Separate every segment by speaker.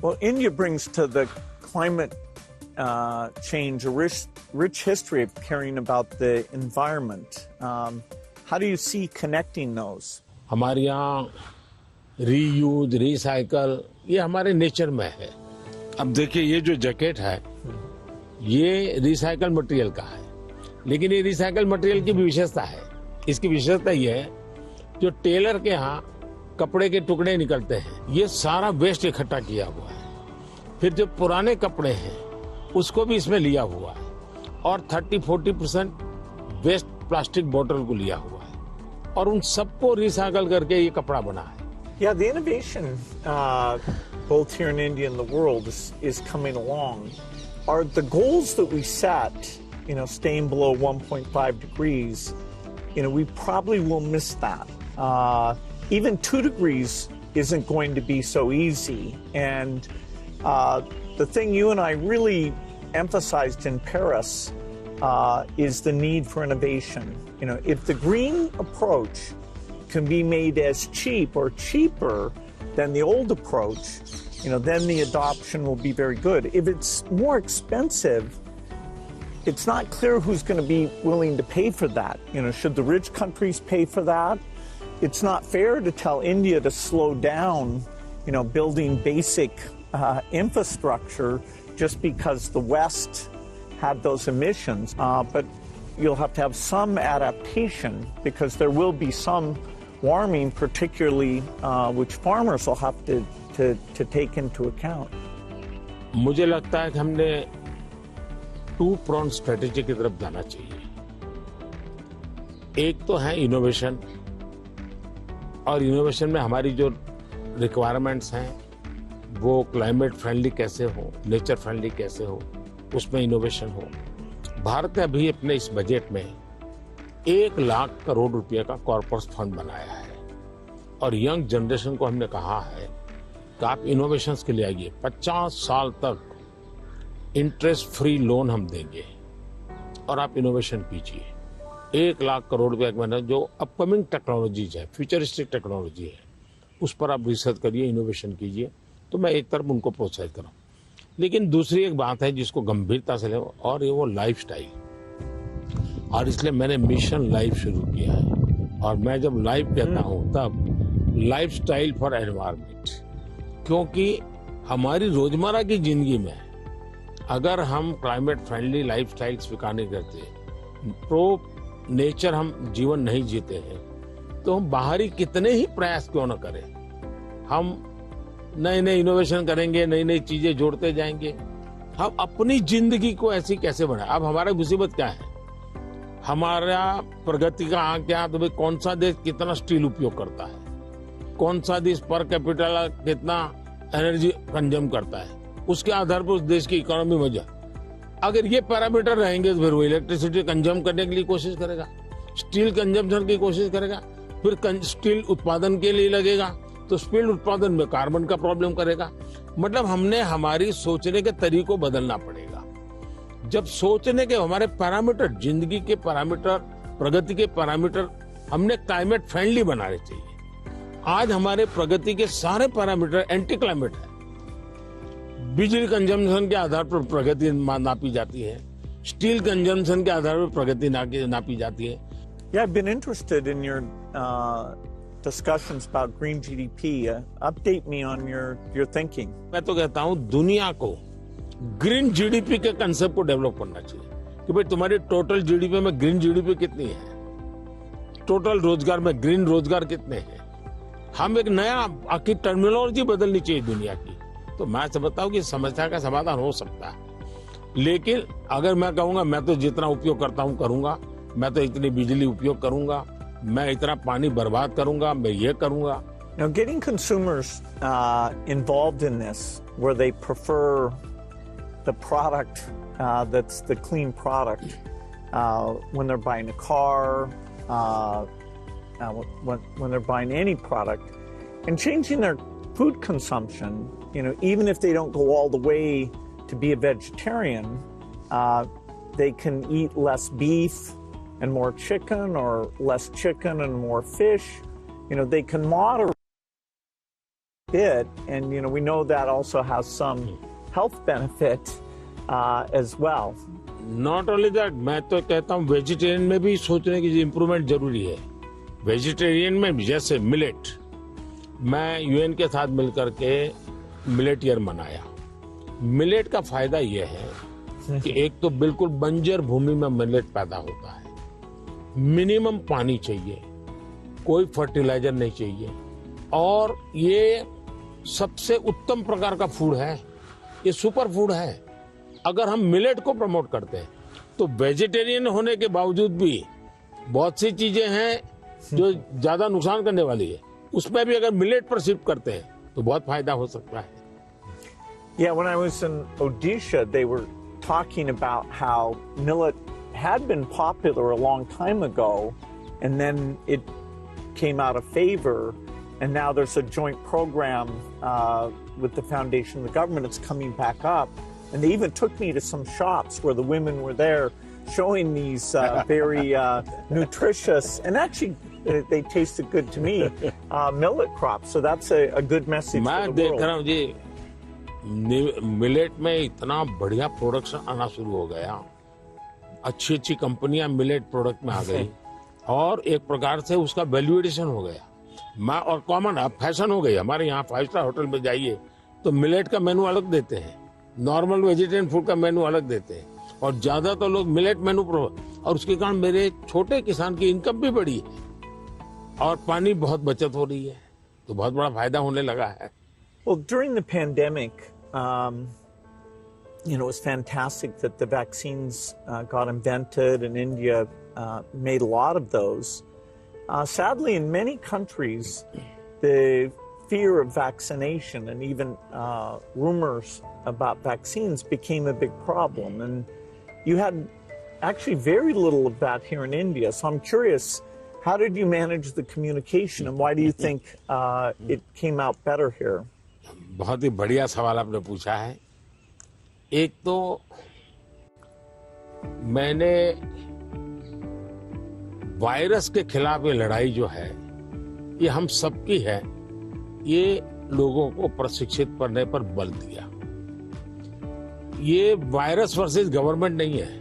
Speaker 1: Well, India brings to the climate change a rich history of caring about the environment. How do you see connecting those?
Speaker 2: हमारे यहाँ reuse recycle ये हमारे nature में है। अब देखिए ये जो जैकेट है ये रिसाइकल मटेरियल का है, लेकिन ये रिसाइकल मटेरियल की भी विशेषता है। इसकी विशेषता ये है जो टेलर के यहाँ कपड़े के टुकड़े निकलते हैं ये सारा वेस्ट इकट्ठा किया हुआ है, फिर जो पुराने कपड़े हैं उसको भी इसमें लिया हुआ है और 30-40% वेस्ट प्लास्टिक बोतल को लिया हुआ है और उन सबको रिसाइकल करके ये कपड़ा बना है।
Speaker 1: Yeah, the innovation both here in India and the world is coming along. Are the goals that we set, staying below 1.5 degrees, we probably will miss that. Even 2 degrees isn't going to be so easy. And the thing you and I really emphasized in Paris is the need for innovation. If the green approach can be made as cheap or cheaper than the old approach, then the adoption will be very good. If it's more expensive, it's not clear who's going to be willing to pay for that. Should the rich countries pay for that? It's not fair to tell India to slow down, building basic infrastructure just because the West had those emissions. But you'll have to have some adaptation because there will be some warming, particularly which farmers will have to take into account.
Speaker 2: मुझे लगता है कि हमने 2-pronged strategy की तरफ जाना चाहिए। एक तो है इनोवेशन, और इनोवेशन में हमारी जो रिक्वायरमेंट्स हैं वो क्लाइमेट फ्रेंडली कैसे हो, नेचर फ्रेंडली कैसे हो, उसमें इनोवेशन हो। भारत ने अभी अपने इस बजट में 1 लाख करोड़ रुपए का कॉर्पस फंड बनाया है और यंग जनरेशन को हमने कहा है कि आप इनोवेशंस के लिए आइए। 50 साल तक इंटरेस्ट फ्री लोन हम देंगे और आप इनोवेशन कीजिए। 1 लाख करोड़ रुपए का जो अपकमिंग टेक्नोलॉजीज है, फ्यूचरिस्टिक टेक्नोलॉजी है, उस पर आप रिसर्च करिए, इनोवेशन कीजिए। तो मैं एक तरफ उनको प्रोत्साहित करूं, लेकिन दूसरी एक बात है जिसको गंभीरता से ले, और ये वो लाइफस्टाइल। और इसलिए मैंने मिशन लाइफ शुरू किया है। और मैं जब लाइफ कहता हूं तब लाइफस्टाइल फॉर एनवायरनमेंट, क्योंकि हमारी रोजमर्रा की जिंदगी में अगर हम क्लाइमेट फ्रेंडली लाइफस्टाइल स्वीकार नहीं करते, प्रो नेचर हम जीवन नहीं जीते हैं, तो हम बाहरी कितने ही प्रयास क्यों न करें, हम नए नए इनोवेशन करेंगे, नई नई चीजें जोड़ते जाएंगे, हम अपनी जिंदगी को ऐसी कैसे बनाए। अब हमारा मुसीबत क्या है, हमारा प्रगति का आंक क्या, तो भाई कौन सा देश कितना स्टील उपयोग करता है, कौन सा देश पर कैपिटल कितना एनर्जी कंज्यूम करता है, उसके आधार पर उस देश की इकोनॉमी वजह। अगर ये पैरामीटर रहेंगे तो फिर वो इलेक्ट्रिसिटी कंज्यूम करने के लिए कोशिश करेगा, स्टील कंजम्पशन की कोशिश करेगा, फिर स्टील उत्पादन के लिए लगेगा तो स्टील उत्पादन में कार्बन का प्रॉब्लम करेगा। मतलब हमने हमारी सोचने के तरीकों बदलना पड़ेगा। जब सोचने के हमारे पैरामीटर, जिंदगी के पैरामीटर, प्रगति के पैरामीटर हमने क्लाइमेट फ्रेंडली बनाने चाहिए। आज हमारे प्रगति के सारे पैरामीटर एंटी क्लाइमेट है। बिजली कंजम्पशन के आधार पर प्रगति नापी जाती है, स्टील कंजम्पशन के आधार पर प्रगति नापी जाती है।
Speaker 1: Yeah, I've been interested in your discussions about green GDP. Update me on your thinking.
Speaker 2: मैं तो कहता हूं दुनिया को ग्रीन जीडीपी के कंसेप्ट को डेवलप करना चाहिए कि भाई तुम्हारी टोटल जीडीपी में ग्रीन जीडीपी कितनी है, टोटल रोजगार में ग्रीन रोजगार कितने हैं। हम एक नया आखिर टर्मिनोलॉजी बदलनी चाहिए दुनिया की। तो मैं समझता हूं कि समस्या का समाधान हो सकता है, लेकिन अगर मैं कहूंगा मैं तो जितना उपयोग करता हूं करूंगा, मैं तो इतनी बिजली उपयोग करूंगा, मैं इतना पानी बर्बाद करूंगा, मैं ये करूंगा।
Speaker 1: Now, getting consumers involved in this, where they prefer the product that's the clean product when they're buying a car, when they're buying any product, and changing their food consumption. Even if they don't go all the way to be a vegetarian, they can eat less beef and more chicken, or less chicken and more fish. They can moderate bit, and we know that also has some health benefit as well.
Speaker 2: Not only that, मैं तो कहता हूँ vegetarian में भी सोचने की improvement जरूरी है। वेजिटेरियन में भी जैसे मिलेट, मैं यूएन के साथ मिलकर के मिलेट ईयर मनाया। मिलेट का फायदा यह है कि एक तो बिल्कुल बंजर भूमि में मिलेट पैदा होता है, मिनिमम पानी चाहिए, कोई फर्टिलाइजर नहीं चाहिए, और ये सबसे उत्तम प्रकार का फूड है, ये सुपर फूड है। अगर हम मिलेट को प्रमोट करते हैं तो वेजिटेरियन होने के बावजूद भी बहुत सी चीजें हैं जो ज्यादा नुकसान करने वाली है, उसमें भी अगर मिलेट पर शिफ्ट करते हैं तो बहुत फायदा हो सकता है।
Speaker 1: Yeah, when I was in Odisha, they were talking about how millet had been popular a long time ago, and then it came out of favor, and now there's a joint program with the foundation and the government. It's coming back up, and they even took me to some shops where the women were there showing these very nutritious, and actually they tasted good to me, millet crops. So that's a good message for the world.
Speaker 2: मैं देख रहा हूँ जी, millet में इतना बढ़िया production आना शुरू हो गया, अच्छी अच्छी कंपनियां मिलेट प्रोडक्ट में आ गई, और एक प्रकार से उसका वैल्यू एडिशन हो गया। और कॉमन अब फैशन हो गई। हमारे यहाँ 5 स्टार होटल में जाइए तो मिलेट का मेनू अलग देते हैं, नॉर्मल वेजिटेरियन फूड का मेनू अलग देते हैं, और ज्यादातर लोग मिलेट मेनू और उसके कारण मेरे छोटे किसान की इनकम भी बढ़ी है और पानी बहुत बचत हो रही है, तो बहुत बड़ा फायदा होने लगा है।
Speaker 1: Well, during the pandemic, it was fantastic that the vaccines got invented, and India made a lot of those. Sadly, in many countries, the fear of vaccination and even rumors about vaccines became a big problem. And you had actually very little of that here in India. So I'm curious, how did you manage the communication, and why do you think it came out better here?
Speaker 2: बहुत ही बढ़िया सवाल आपने पूछा है। एक तो मैंने virus के खिलाफ ये लड़ाई जो है, ये हम सबकी है, ये लोगों को प्रशिक्षित करने पर बल दिया। ये वायरस वर्सेस गवर्नमेंट नहीं है,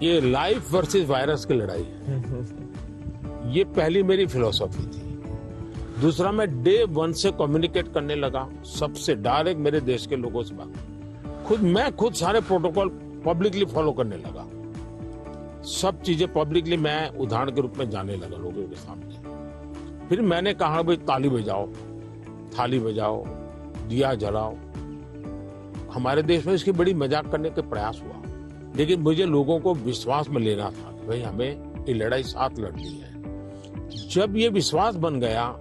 Speaker 2: ये लाइफ वर्सेस वायरस की लड़ाई है। ये पहली मेरी फिलॉसफी थी। दूसरा, मैं डे 1 से कम्युनिकेट करने लगा सबसे डायरेक्ट, मेरे देश के लोगों से बात। मैं खुद सारे प्रोटोकॉल पब्लिकली फॉलो करने लगा, सब चीजें पब्लिकली मैं उदाहरण के रूप में जाने लगा लोगों के सामने। फिर मैंने कहा भाई ताली बजाओ, थाली बजाओ, दिया जलाओ। हमारे देश में इसकी बड़ी मजाक करने के प्रयास हुआ, लेकिन मुझे लोगों को विश्वास में लेना था कि भाई हमें ये लड़ाई साथ लड़नी है। जब ये विश्वास बन गया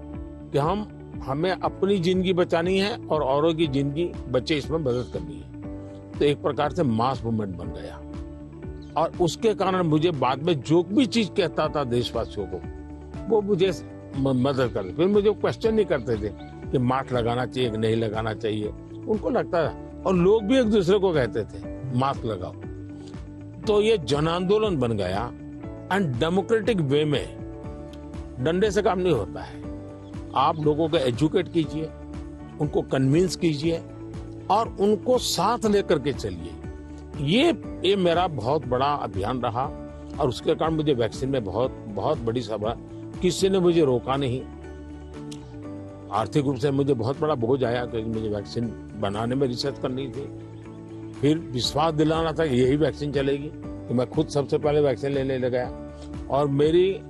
Speaker 2: कि हमें अपनी जिंदगी बचानी है और औरों की जिंदगी बचे इसमें मदद करनी है, तो एक प्रकार से मास मूवमेंट बन गया। और उसके कारण मुझे बाद में जो भी चीज कहता था देशवासियों को, वो मुझे मदद करते। फिर मुझे क्वेश्चन नहीं करते थे कि मास्क लगाना चाहिए कि नहीं लगाना चाहिए, उनको लगता था, और लोग भी एक दूसरे को कहते थे मास्क लगाओ। तो ये जन आंदोलन बन गया। एंड डेमोक्रेटिक वे में डंडे से काम नहीं होता है। आप लोगों को एजुकेट कीजिए, उनको कन्विंस कीजिए और उनको साथ लेकर के चलिए। ये मेरा बहुत बड़ा अभियान रहा, और उसके कारण मुझे वैक्सीन में बहुत बड़ी सभा, किसी ने मुझे रोका नहीं। आर्थिक रूप से मुझे बहुत बड़ा बोझ आया क्योंकि मुझे वैक्सीन बनाने में रिसर्च करनी थी, फिर विश्वास दिलाना था कि यही वैक्सीन चलेगी, तो मैं खुद सबसे पहले वैक्सीन लेने लग गया। और मेरी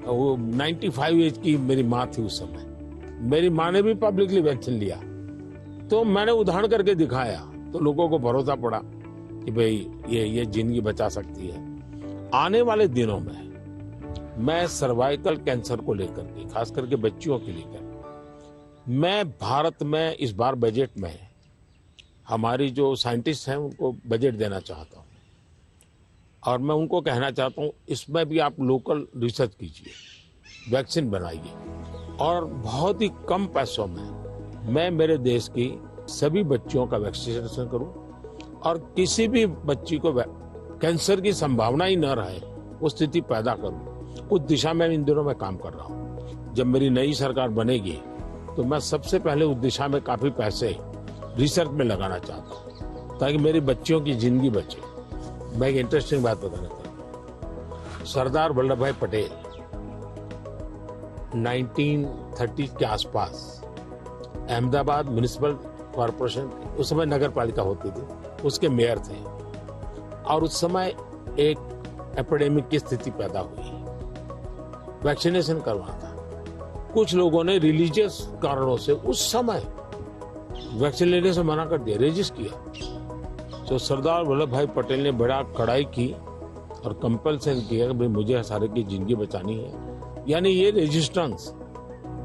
Speaker 2: 95 एज की मेरी माँ थी उस समय, मेरी माँ ने भी पब्लिकली वैक्सीन लिया, तो मैंने उदाहरण करके दिखाया, तो लोगों को भरोसा पड़ा कि भाई ये जिंदगी बचा सकती है। आने वाले दिनों में मैं सर्वाइकल कैंसर को लेकर के, खास करके बच्चियों के लेकर, मैं भारत में इस बार बजट में हमारी जो साइंटिस्ट हैं उनको बजट देना चाहता हूँ, और मैं उनको कहना चाहता हूँ इसमें भी आप लोकल रिसर्च कीजिए, वैक्सीन बनाइए, और बहुत ही कम पैसों में मैं मेरे देश की सभी बच्चियों का वैक्सीनेशन करूं, और किसी भी बच्ची को कैंसर की संभावना ही न रहे वो स्थिति पैदा करूं। उस दिशा में इन दिनों में काम कर रहा हूं। जब मेरी नई सरकार बनेगी तो मैं सबसे पहले उस दिशा में काफी पैसे रिसर्च में लगाना चाहता हूँ ताकि मेरी बच्चियों की जिंदगी बचे। मैं एक इंटरेस्टिंग बात बताना चाहता हूँ। सरदार वल्लभ भाई पटेल 1930 के आसपास अहमदाबाद म्युनिसिपल कॉरपोरेशन, उस समय नगर पालिका होती थी, उसके मेयर थे और उस समय एक एपिडेमिक की स्थिति पैदा हुई। वैक्सीनेशन करवाना था। कुछ लोगों ने रिलीजियस कारणों से उस समय वैक्सीन लेने से मना कर दिया, रेजिस्ट किया। तो सरदार वल्लभ भाई पटेल ने बड़ा कड़ाई की और कंपल्सन किया कि भाई मुझे सारे की जिंदगी बचानी है। यानी ये रेजिस्टेंस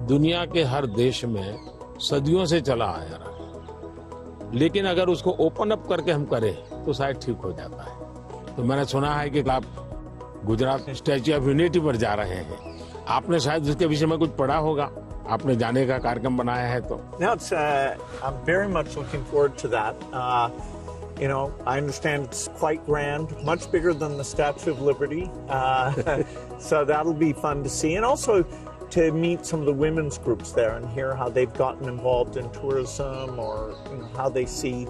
Speaker 2: दुनिया के हर देश में सदियों से चला आया रहा है, लेकिन अगर उसको ओपन अप करके हम करें तो शायद ठीक हो जाता है। तो मैंने सुना है कि आप गुजरात स्टैच्यू ऑफ यूनिटी पर जा रहे हैं, आपने शायद उसके विषय में कुछ पढ़ा होगा, आपने जाने का कार्यक्रम बनाया है तो।
Speaker 1: I'm very much looking forward to that. You know, I understand it's quite grand, much bigger than the Statue of Liberty. So that'll be fun to see. And also to meet some of the women's groups there and hear how they've gotten involved in tourism or how they see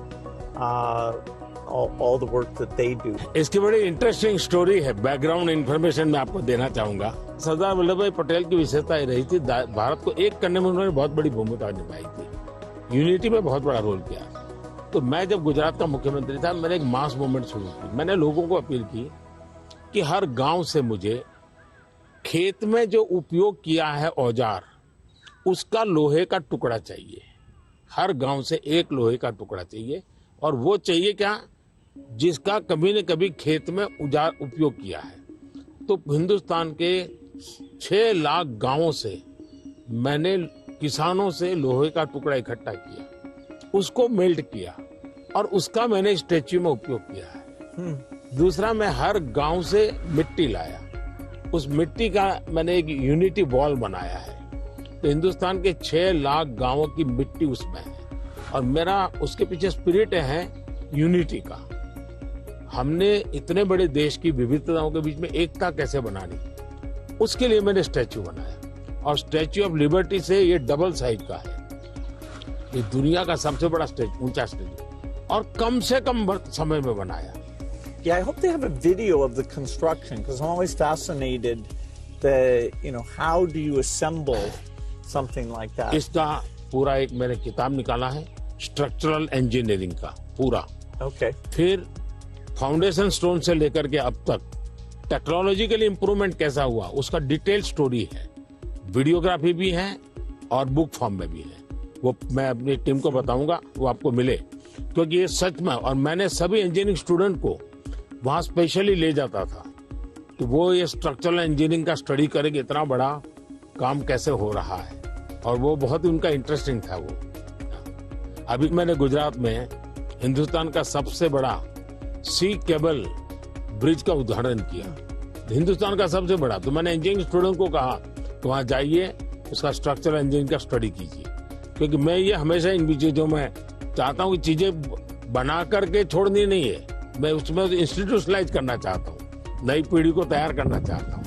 Speaker 1: all the work that they do.
Speaker 2: इसकी बड़ी interesting story है, background information मैं आपको देना चाहूंगा। सरदार वल्लभ भाई पटेल की विशेषता ये रही थी, भारत को एक करने में उन्होंने बहुत बड़ी भूमिका निभाई थी, यूनिटी में बहुत बड़ा रोल किया। तो मैं जब गुजरात का मुख्यमंत्री था, मैंने एक मास मूवमेंट शुरू की। मैंने लोगों को अपील की कि हर गांव से मुझे खेत में जो उपयोग किया है औजार, उसका लोहे का टुकड़ा चाहिए। हर गांव से एक लोहे का टुकड़ा चाहिए, और वो चाहिए क्या, जिसका कभी न कभी खेत में औजार उपयोग किया है। तो हिंदुस्तान के 6 लाख गांवों से मैंने किसानों से लोहे का टुकड़ा इकट्ठा किया, उसको मेल्ट किया और उसका मैंने स्टैच्यू में उपयोग किया है। दूसरा, मैं हर गांव से मिट्टी लाया, उस मिट्टी का मैंने एक यूनिटी वॉल बनाया है। तो हिंदुस्तान के 6 लाख गांवों की मिट्टी उसमें है, और मेरा उसके पीछे स्पिरिट है यूनिटी का। हमने इतने बड़े देश की विविधताओं के बीच में एकता कैसे बनानी, उसके लिए मैंने स्टैच्यू बनाया। और स्टैच्यू ऑफ लिबर्टी से ये डबल साइज का है, ये दुनिया का सबसे बड़ा ऊंचा स्टैच्यू, और कम से कम समय में बनाया।
Speaker 1: Yeah, I hope they have a video of the construction, because I'm always fascinated how do you assemble something like that?
Speaker 2: इसका पूरा एक मैंने किताब निकाला है, स्ट्रक्चरल इंजीनियरिंग का पूरा।
Speaker 1: Okay.
Speaker 2: फिर फाउंडेशन स्टोन से लेकर के अब तक टेक्नोलॉजिकल इंप्रूवमेंट कैसा हुआ, उसका डिटेल स्टोरी है, वीडियोग्राफी भी है और बुक फॉर्म में भी है। वो मैं अपनी टीम को बताऊंगा, वो आपको मिले, क्योंकि ये सच में, और मैंने सभी इंजीनियरिंग स्टूडेंट को वहां स्पेशली ले जाता था कि वो ये स्ट्रक्चरल इंजीनियरिंग का स्टडी करेंगे, इतना बड़ा काम कैसे हो रहा है, और वो बहुत उनका इंटरेस्टिंग था। वो अभी मैंने गुजरात में हिंदुस्तान का सबसे बड़ा सी केबल ब्रिज का उद्घाटन किया, हिंदुस्तान का सबसे बड़ा। तो मैंने इंजीनियरिंग स्टूडेंट को कहा कि वहां जाइए, उसका स्ट्रक्चरल इंजीनियरिंग का स्टडी कीजिए, क्योंकि मैं ये हमेशा इन चीजों में चाहता हूँ कि चीजें बना करके छोड़नी नहीं है, मैं उसमें इंस्टीट्यूशनलाइज करना चाहता हूँ, नई पीढ़ी को तैयार करना चाहता हूँ।